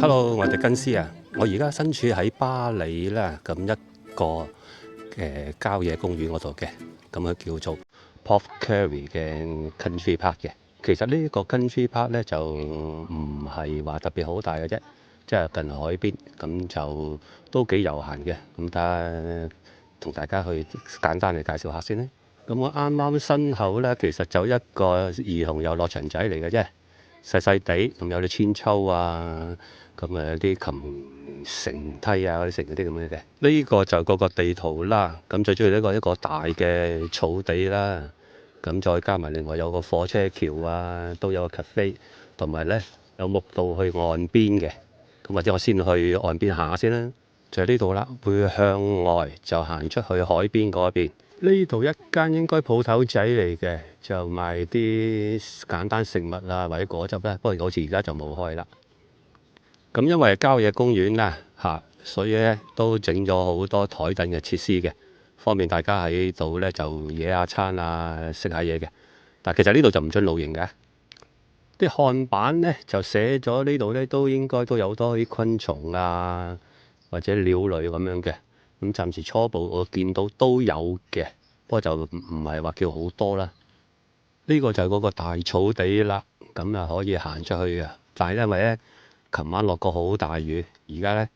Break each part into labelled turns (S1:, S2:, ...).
S1: Hello，我係狄更斯啊！我而家身處喺巴黎啦，咁一個郊野公園嗰度嘅，咁佢叫做 Port Carey 嘅 Country Park 嘅。其實呢個 Country Park 咧就唔係話特別好大嘅啫，即係近海邊，咁就都幾悠閒嘅。咁睇下同大家去簡單嚟介紹下先咧。咁我啱啱身後咧，其實就一個兒童遊樂場仔嚟嘅啫。細細地咁有啲千秋啊，咁有啲擒繩梯啊嗰啲成嗰啲咁樣嘅。呢個就個地圖啦。咁最主要一個大嘅草地啦。咁再加埋另外有個火車橋啊，都有個 cafe，同埋咧有木道去岸邊嘅。咁或者我先去岸邊行下先啦。就係呢度啦，會向外就行出去海邊嗰邊。呢度一間應該鋪頭仔嚟嘅，就賣啲簡單食物啊，或者果汁啦。不過好似而家就冇開啦。咁因為郊野公園啦所以咧都整咗好多台凳嘅設施嘅，方便大家喺度咧就野下餐啊，食下嘢嘅。但其實呢度就唔准露營嘅。啲看板咧就寫咗呢度咧都應該都有好多啲昆蟲啊，或者鳥類咁樣嘅。咁暫時初步我見到都有嘅，不過就唔係話叫好多啦。呢個就係嗰個大草地啦，咁啊可以行出去嘅。但係因為咧，琴晚落過好大雨，而家咧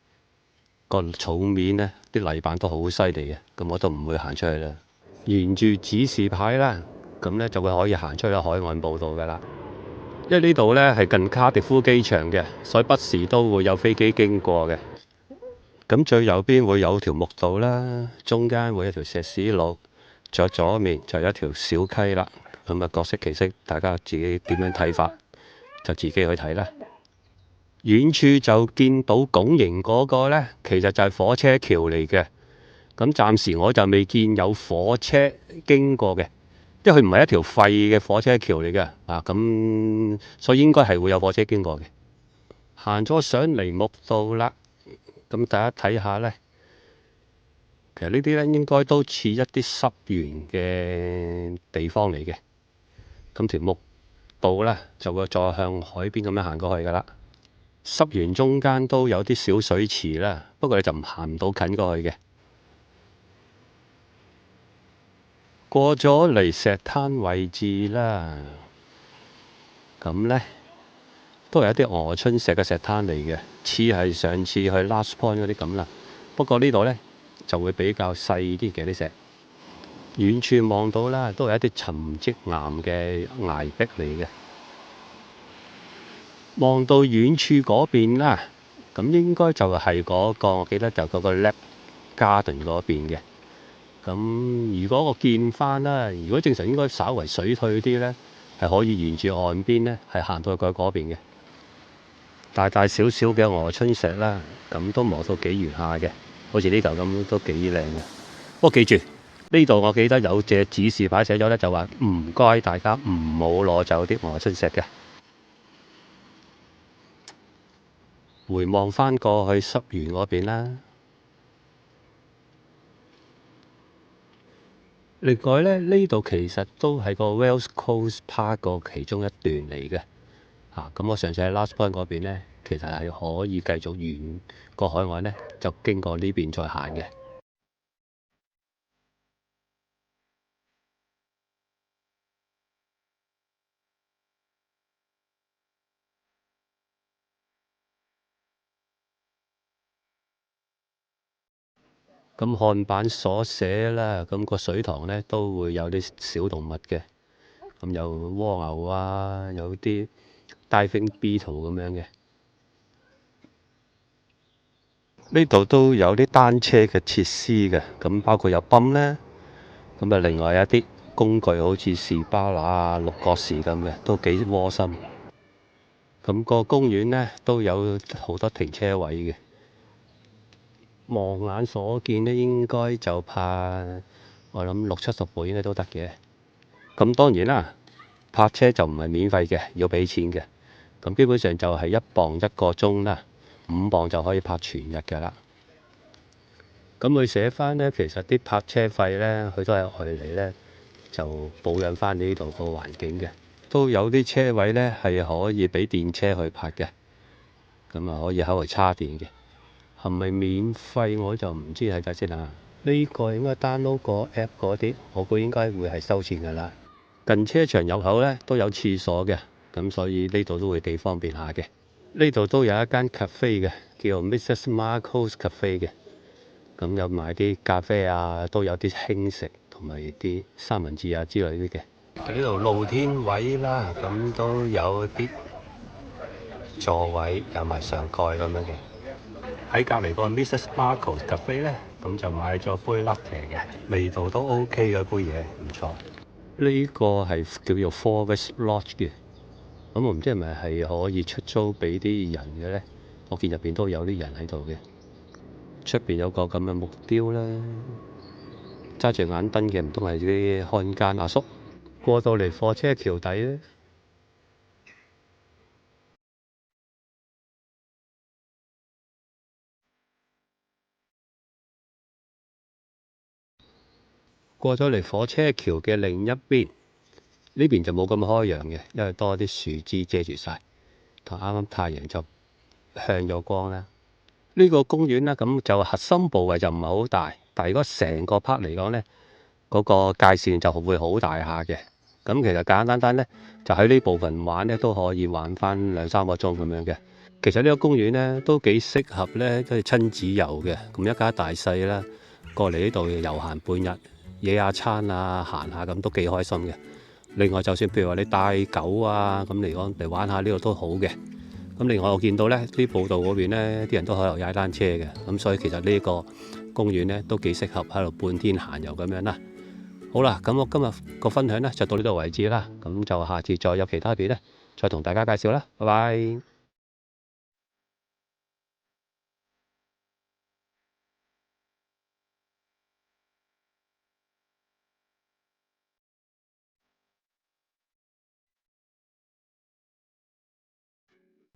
S1: 個草面咧啲泥板都好犀利嘅，咁我都唔會行出去啦。沿住指示牌啦，咁咧就會可以行出去海岸步道噶啦。因為呢度咧係近卡迪夫機場嘅，所以不時都會有飛機經過嘅。咁最右邊會有條木道啦，中間會有條石屎路，再左面就有一條小溪啦。咁啊各色其色，大家自己點樣睇法就自己去睇啦。遠處就見到拱形嗰個呢，其實就係火車橋嚟嘅。咁暫時我就未見有火車經過嘅，因為佢唔係一條廢嘅火車橋嚟嘅啊。咁所以應該係會有火車經過嘅。行咗上嚟木道啦。咁大家睇下呢，其實呢啲呢應該都似一啲濕原嘅地方嚟嘅。咁條木道呢就會再向海邊咁樣行過去噶啦。濕原中間都有啲小水池啦，不過你就行唔到近過去嘅。過咗嚟石灘位置啦，咁呢都係一啲鵝春石嘅石灘嚟嘅，似係上次去 Last Point 嗰啲咁啦。不過呢度呢就會比較細啲嘅啲石。遠處望到啦，都係一啲沉積岩嘅崖壁嚟嘅。望到遠處嗰邊啦，咁應該就係嗰個，我記得就嗰個 Lap Garden 嗰邊嘅。咁如果我見翻啦，如果正常應該稍為水退啲呢，係可以沿住岸邊呢，係行到去嗰邊嘅。大大小小嘅鵝春石啦，咁都磨到幾圓下嘅，好似呢嚿咁都幾靚嘅。不過記住呢度，我記得有隻指示牌寫咗呢，就話唔該大家唔好攞走啲鵝春石嘅。回望翻過去濕原嗰邊啦。另外咧，呢度其實都係個 West Coast Park 個其中一段嚟嘅。咁我上次喺 Last Point 嗰邊咧，其實係可以繼續沿個海岸咧，就經過呢邊再行嘅。咁看板所寫啦，咁個水塘咧都會有啲小動物嘅，咁有蝸牛啊，有啲 diving beetle 咁樣嘅。呢度都有啲單車嘅設施嘅，咁包括有泵咧，咁啊另外有一啲工具好似士巴拿啊、六角匙咁嘅，都幾窩心。咁個公園咧都有好多停車位嘅。望眼所見咧，應該就泊我諗60-70部應該都得嘅。咁當然啦，泊車就唔係免費嘅，要俾錢嘅。咁基本上就係1磅1個鐘啦，5磅就可以泊全日㗎啦。咁佢寫翻咧，其實啲泊車費咧，佢都係外嚟咧，就保養翻呢度個環境嘅。都有啲車位咧係可以俾電車去泊嘅。咁啊可以喺度叉電嘅。係咪免費我就唔知，睇睇先啊。呢個應該 download 個 app 嗰啲，我估應該會係收錢㗎啦。近車場入口咧都有廁所嘅，咁所以呢度都會幾方便下嘅。呢度都有一間 cafe 嘅，叫 Mrs. Marcos Cafe 嘅。咁有賣啲咖啡啊，都有啲輕食同埋啲三文治啊之類啲嘅。呢度露天位啦，咁都有啲座位，有埋上蓋咁樣嘅。喺隔離個 Mrs. Marcos Cafe 咧，咁就買咗杯 latte 嘅，味道都 OK 嘅，杯嘢唔錯。呢個係叫做 Forest Lodge 嘅，咁我唔知係咪係可以出租俾啲人嘅咧？我見入邊都有啲人喺度嘅。出邊有個咁嘅木雕啦，揸住眼燈嘅唔通係啲看更阿叔。過到嚟貨車橋底咧。過咗嚟火車橋嘅另一邊，呢邊就冇咁開揚嘅，因為多啲樹枝遮住晒，同啱啱太陽就向咗光啦。呢個公園咧，咁就核心部位就唔係好大，但係如果成個 park 嚟講咧，嗰個界線就會好大下嘅。咁其實簡簡單單咧，就喺呢部分玩咧都可以玩翻2-3個鐘咁樣嘅。其實呢個公園咧都幾適合咧，都係親子遊嘅。咁一家大細啦，過嚟呢度遊閒半日，野下餐啊，行下咁都幾開心嘅。另外，就算譬如話你帶狗啊咁嚟講嚟玩下呢度都好嘅。咁另外我見到咧啲步道嗰邊咧，啲人都喺度踩單車嘅。咁所以其實呢個公園咧都幾適合喺度半天閒遊咁樣啦。好啦，咁我今日個分享咧就到呢度為止啦。咁就下次再有其他片咧，再同大家介紹啦。拜拜。